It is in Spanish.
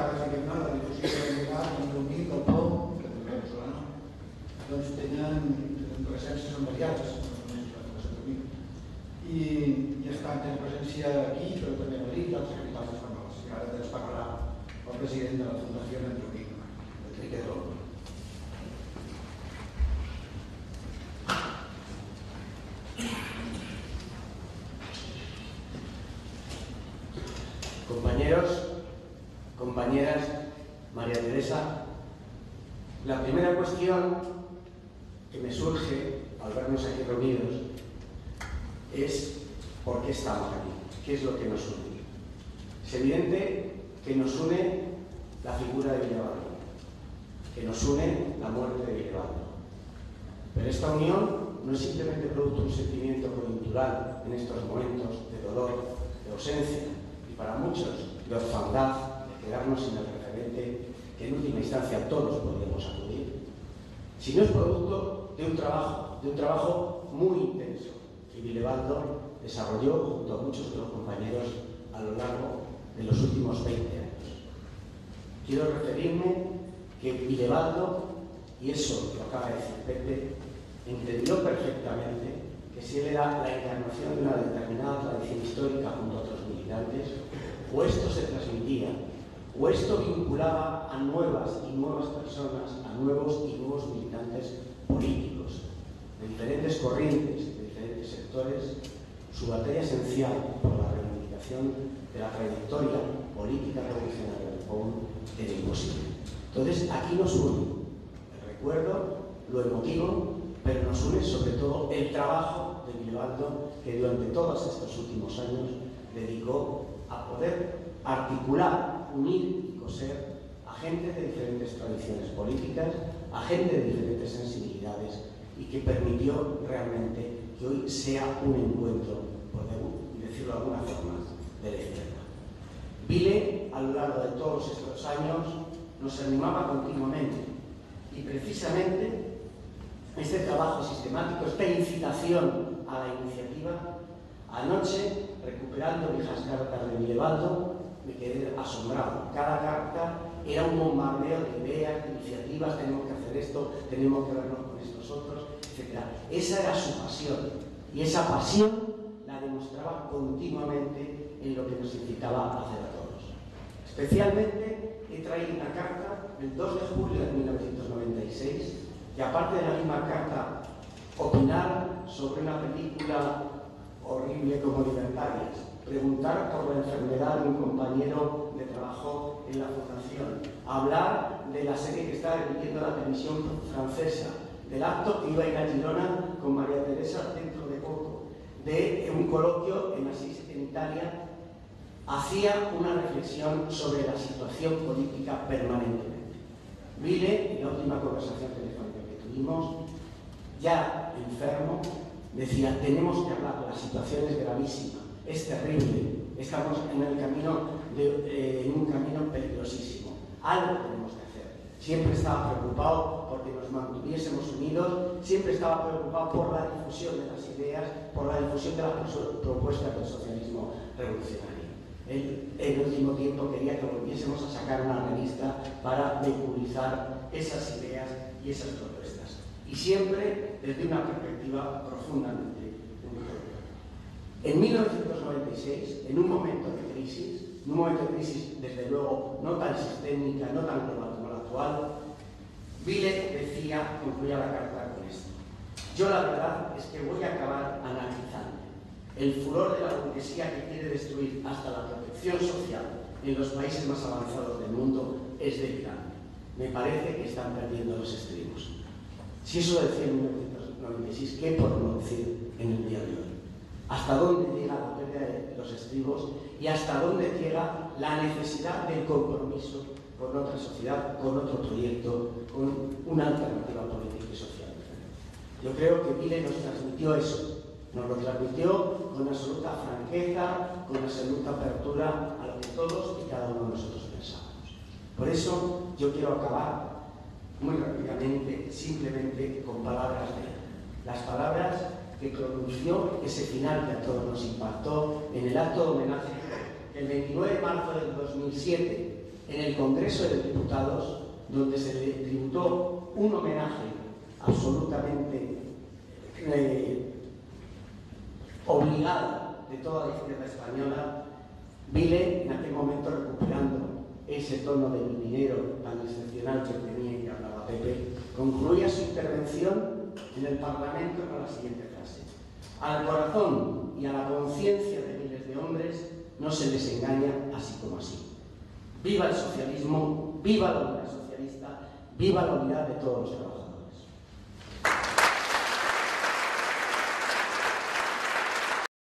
cada diguem-ne, la difusió de l'Irak, el Brunit, el Pau, que també és veneçolano, doncs tenen presències en variades, almenys la Santo Domingo. I tenen presència aquí, però també a Madrid, als capitals espanyols. I ara ens parlarà el president de la Fundació Enrique, Enrique Dol. Compañeros, compañeras, María Teresa, la primera cuestión que me surge al vernos aquí reunidos es ¿por qué estamos aquí? ¿Qué es lo que nos une? Es evidente que nos une la figura de Villebaldo, que nos une la muerte de Villebaldo. Pero esta unión no es simplemente producto de un sentimiento coyuntural en estos momentos de dolor, de ausencia, y para muchos de orfandad, de quedarnos sin el referente que en última instancia todos podríamos acudir, sino es producto de un trabajo muy intenso que Villebaldo desarrolló junto a muchos otros compañeros a lo largo de los últimos 20 años. Quiero referirme que Villebaldo, y eso lo acaba de decir Pepe, entendió perfectamente que si él era la encarnación de una determinada tradición histórica junto a otros militantes, o esto se transmitía, o esto vinculaba a nuevas y nuevas personas, a nuevos y nuevos militantes políticos, de diferentes corrientes, de diferentes sectores, su batalla esencial por la reivindicación de la trayectoria política revolucionaria del pueblo era imposible. Entonces, aquí nos une el recuerdo, lo emotivo, pero nos une sobre todo el trabajo de Villebaldo, que durante todos estos últimos años dedicó a poder articular, unir y coser a gente de diferentes tradiciones políticas, a gente de diferentes sensibilidades, y que permitió realmente que hoy sea un encuentro, por decirlo de alguna forma, de la izquierda. Vile, a lo largo de todos estos años, nos animaba continuamente, y precisamente este trabajo sistemático, esta incitación a la iniciativa, anoche, recuperando viejas cartas de Villebaldo, me quedé asombrado. Cada carta era un bombardeo de ideas, de iniciativas, tenemos que hacer esto, tenemos que vernos con estos otros, etc. Esa era su pasión, y esa pasión la demostraba continuamente en lo que nos incitaba a hacer a todos. Especialmente he traído una carta del 2 de julio de 1996, que aparte de la misma carta, opinar sobre una película horrible como Libertarias, preguntar por la enfermedad de un compañero de trabajo en la fundación, hablar de la serie que está emitiendo la televisión francesa, del acto que iba a ir a Girona con María Teresa dentro de poco, de un coloquio en Asís, en Italia, hacía una reflexión sobre la situación política permanentemente. Vile, en la última conversación telefónica que tuvimos, ya enfermo, decía, tenemos que hablar, la situación es gravísima, es terrible, estamos en un camino peligrosísimo, algo tenemos que hacer. Siempre estaba preocupado porque nos mantuviésemos unidos, siempre estaba preocupado por la difusión de las ideas, por la difusión de las propuestas del socialismo revolucionario. Él, en el último tiempo, quería que volviésemos a sacar una revista para vehiculizar esas ideas y esas propuestas. Y siempre desde una perspectiva profundamente democrática. En 1996, en un momento de crisis, desde luego no tan sistémica, no tan global como la actual, Vile decía, concluía la carta con esto: yo la verdad es que voy a acabar analizando. El furor de la burguesía que quiere destruir hasta la protección social en los países más avanzados del mundo es delirante. Me parece que están perdiendo los estribos. Si eso decía en 1996, ¿qué podemos decir en el día de hoy? ¿Hasta dónde llega la pérdida de los estribos y hasta dónde llega la necesidad del compromiso con otra sociedad, con otro proyecto, con una alternativa política y social diferente? Yo creo que Vile nos transmitió eso. Nos lo transmitió con absoluta franqueza, con absoluta apertura a lo que todos y cada uno de nosotros pensábamos. Por eso yo quiero acabar muy rápidamente, simplemente con palabras de él. Las palabras que pronunció ese final que a todos nos impactó en el acto de homenaje que el 29 de marzo del 2007 en el Congreso de Diputados, donde se le tributó un homenaje absolutamente obligado de toda la izquierda española, Vile, en aquel momento recuperando ese tono de minero tan excepcional que tenía y que hablaba Pepe, concluía su intervención en el Parlamento con la siguiente frase: al corazón y a la conciencia de miles de hombres no se les engaña así como así. Viva el socialismo, viva la unidad socialista, viva la unidad de todos los trabajadores.